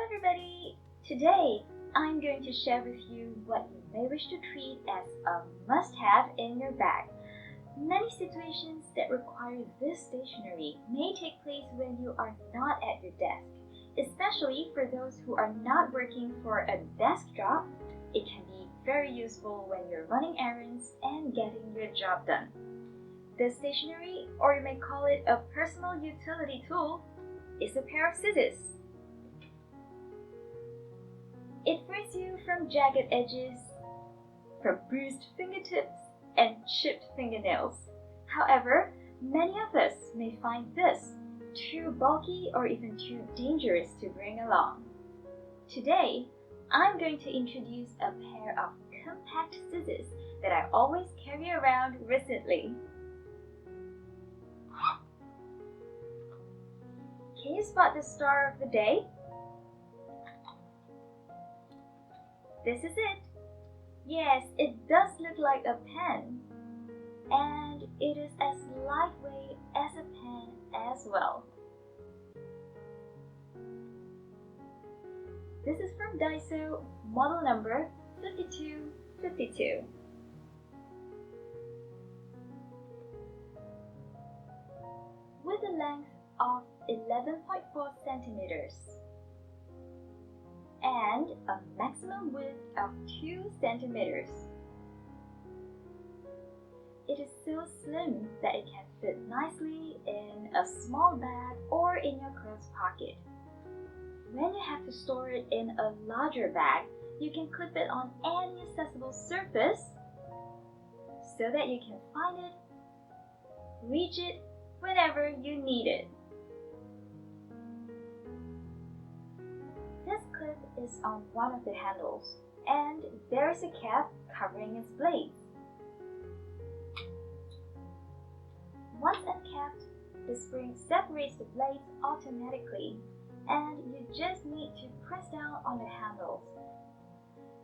everybody! Today, I'm going to share with you what you may wish to treat as a must-have in your bag. Many situations that require this stationery may take place when you are not at your desk. Especially for those who are not working for a desk job, it can be very useful when you're running errands and getting your job done. This stationery, or you may call it a personal utility tool, is a pair of scissors. It frees you from jagged edges, from bruised fingertips, and chipped fingernails. However, many of us may find this too bulky or even too dangerous to bring along. Today, I'm going to introduce a pair of compact scissors that I always carry around recently. Can you spot the star of the day? This is it. Yes, it does look like a pen, and it is as lightweight as a pen as well. This is from DAISO, model number 5252. With a length of 11.4 centimeters and a maximum width of 2 centimeters. It is so slim that it can fit nicely in a small bag or in your clothes pocket. When you have to store it in a larger bag, you can clip it on any accessible surface so that you can find it, reach it whenever you need it. This clip is on one of the handles, and there is a cap covering its blades. Once uncapped, the spring separates the blades automatically, and you just need to press down on the handles.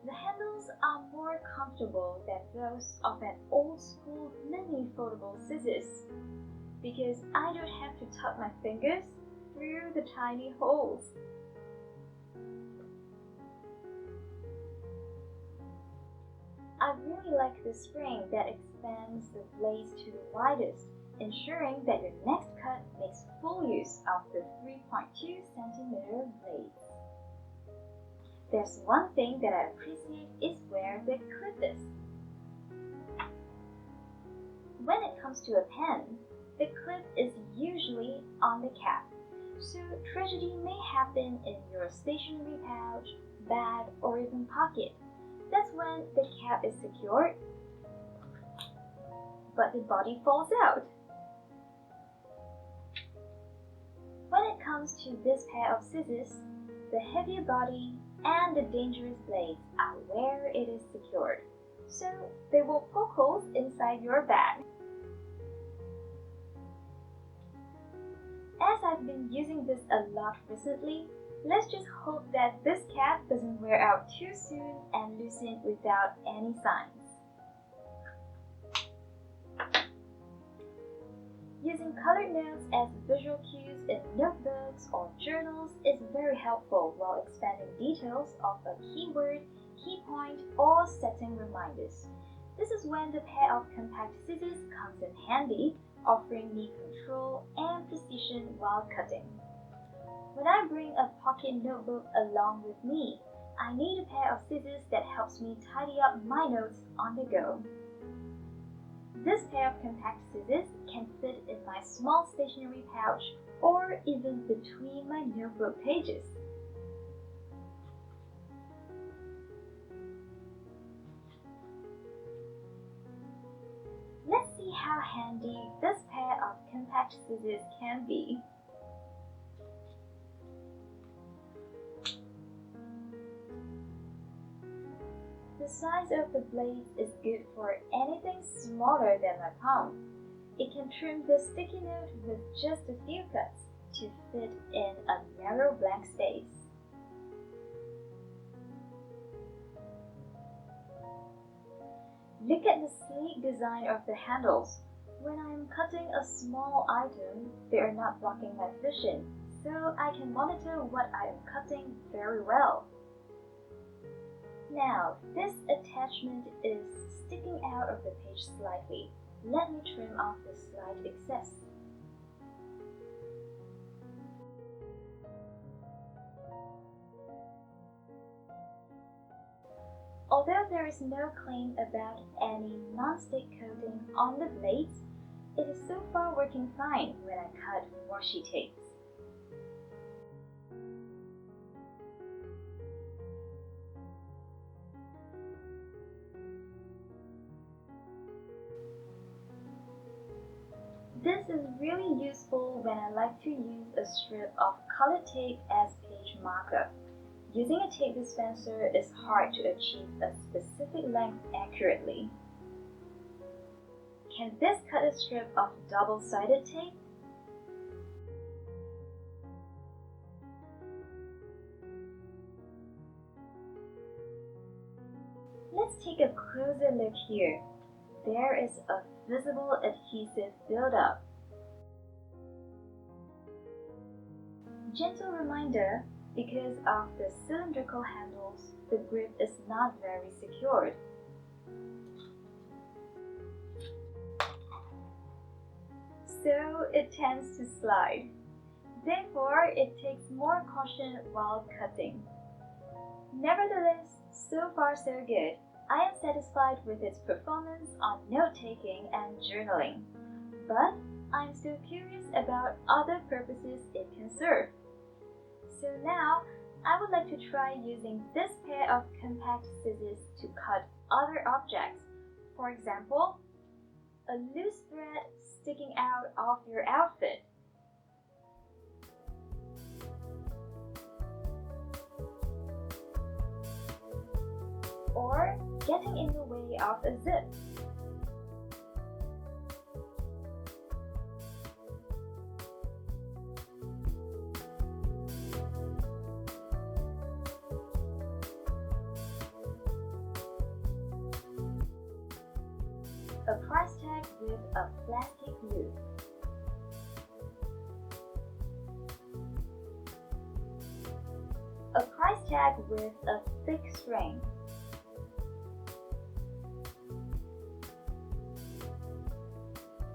The handles are more comfortable than those of an old-school mini foldable scissors, because I don't have to tuck my fingers through the tiny holes. I really like the spring that expands the blades to the widest, ensuring that your next cut makes full use of the 3.2 centimeter blades. There's one thing that I appreciate is where the clip is. When it comes to a pen, the clip is usually on the cap, so tragedy may happen in your stationery pouch, bag, or even pocket. That's when the cap is secured, but the body falls out. When it comes to this pair of scissors, the heavier body and the dangerous blades are where it is secured, so they will poke holes inside your bag. As I've been using this a lot recently, let's just hope that this cap doesn't wear out too soon and loosen without any signs. Using colored notes as visual cues in notebooks or journals is very helpful while expanding details of a keyword, key point, or setting reminders. This is when the pair of compact scissors comes in handy, offering me control and precision while cutting. When I bring a pocket notebook along with me, I need a pair of scissors that helps me tidy up my notes on the go. This pair of compact scissors can fit in my small stationery pouch or even between my notebook pages. Let's see how handy this pair of compact scissors can be. The size of the blade is good for anything smaller than my palm. It can trim the sticky note with just a few cuts to fit in a narrow blank space. Look at the sleek design of the handles. When I am cutting a small item, they are not blocking my vision, so I can monitor what I am cutting very well. Now, this attachment is sticking out of the page slightly. Let me trim off the slight excess. Although there is no claim about any non-stick coating on the blades, it is so far working fine when I cut washi tapes. This is really useful when I like to use a strip of colored tape as page marker. Using a tape dispenser is hard to achieve a specific length accurately. Can this cut a strip of double-sided tape? Let's take a closer look here. There is a visible adhesive buildup. Gentle reminder, because of the cylindrical handles, the grip is not very secured. So it tends to slide. Therefore, it takes more caution while cutting. Nevertheless, so far so good. I am satisfied with its performance on note-taking and journaling, but I'm still curious about other purposes it can serve. So now, I would like to try using this pair of compact scissors to cut other objects. For example, a loose thread sticking out of your outfit. Or getting in the way of a zip. A price tag with a plastic loop. A price tag with a thick string.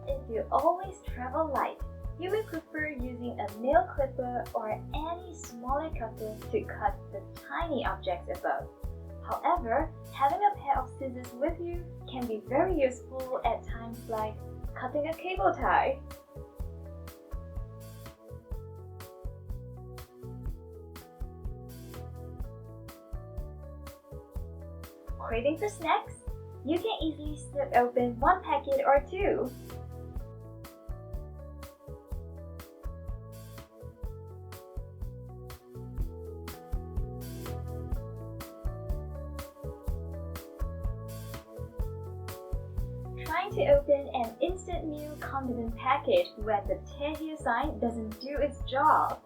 If you always travel light, you will prefer using a nail clipper or any smaller cutter to cut the tiny objects above. However, having a pair of scissors with you can be very useful at times like cutting a cable tie. Craving for snacks? You can easily snip open one packet or two. Trying to open an instant meal condiment package when the tear here sign doesn't do its job.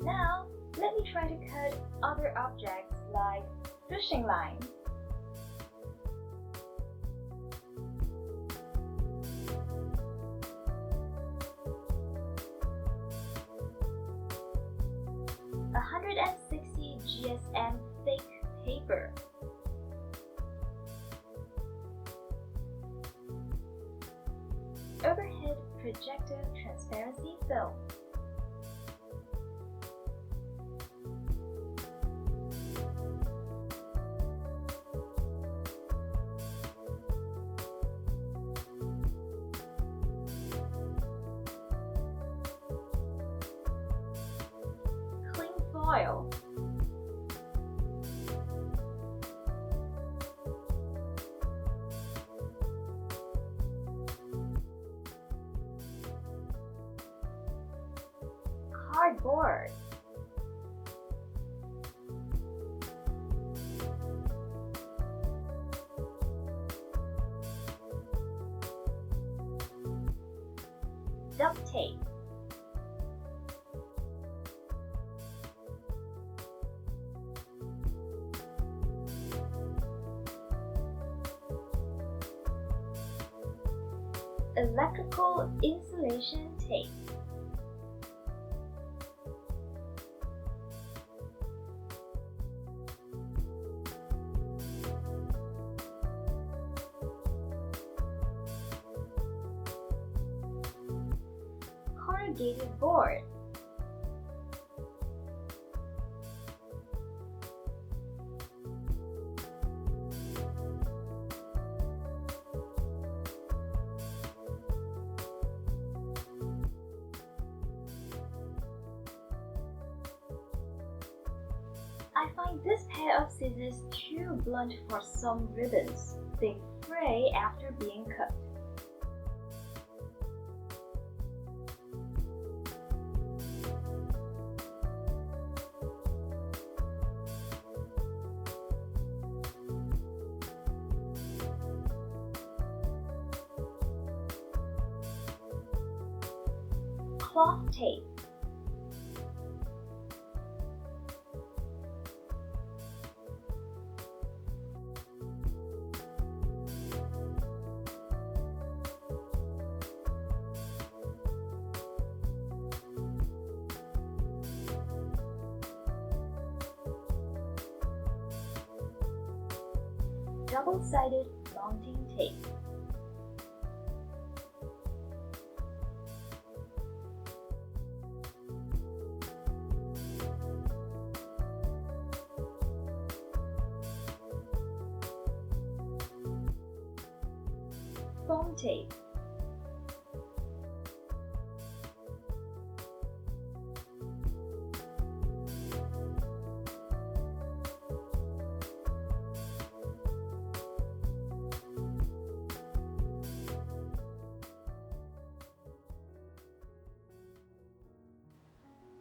Now, let me try to cut other objects like fishing line. A 160 GSM thick paper. Overhead projector transparency film. Foil. Cardboard. duct tape. Electrical insulation tape. Corrugated board. I find this pair of scissors too blunt for some ribbons. They fray after being cut. Cloth tape. Double-sided mounting tape. Foam tape.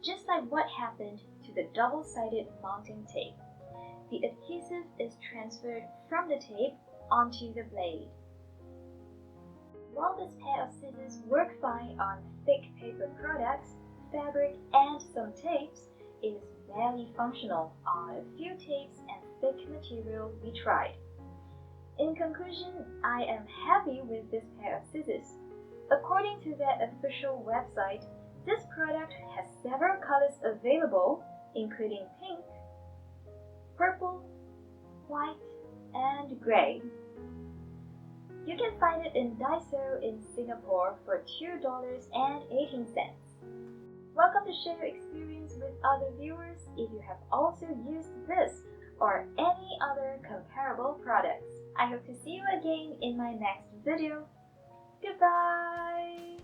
Just like what happened to the double-sided mounting tape, the adhesive is transferred from the tape onto the blade. While this pair of scissors work fine on thick paper products, fabric, and some tapes, it is barely functional on a few tapes and thick material we tried. In conclusion, I am happy with this pair of scissors. According to their official website, this product has several colors available, including pink, purple, white, and gray. You can find it in DAISO in Singapore for $2.18. Welcome to share your experience with other viewers if you have also used this or any other comparable products. I hope to see you again in my next video. Goodbye!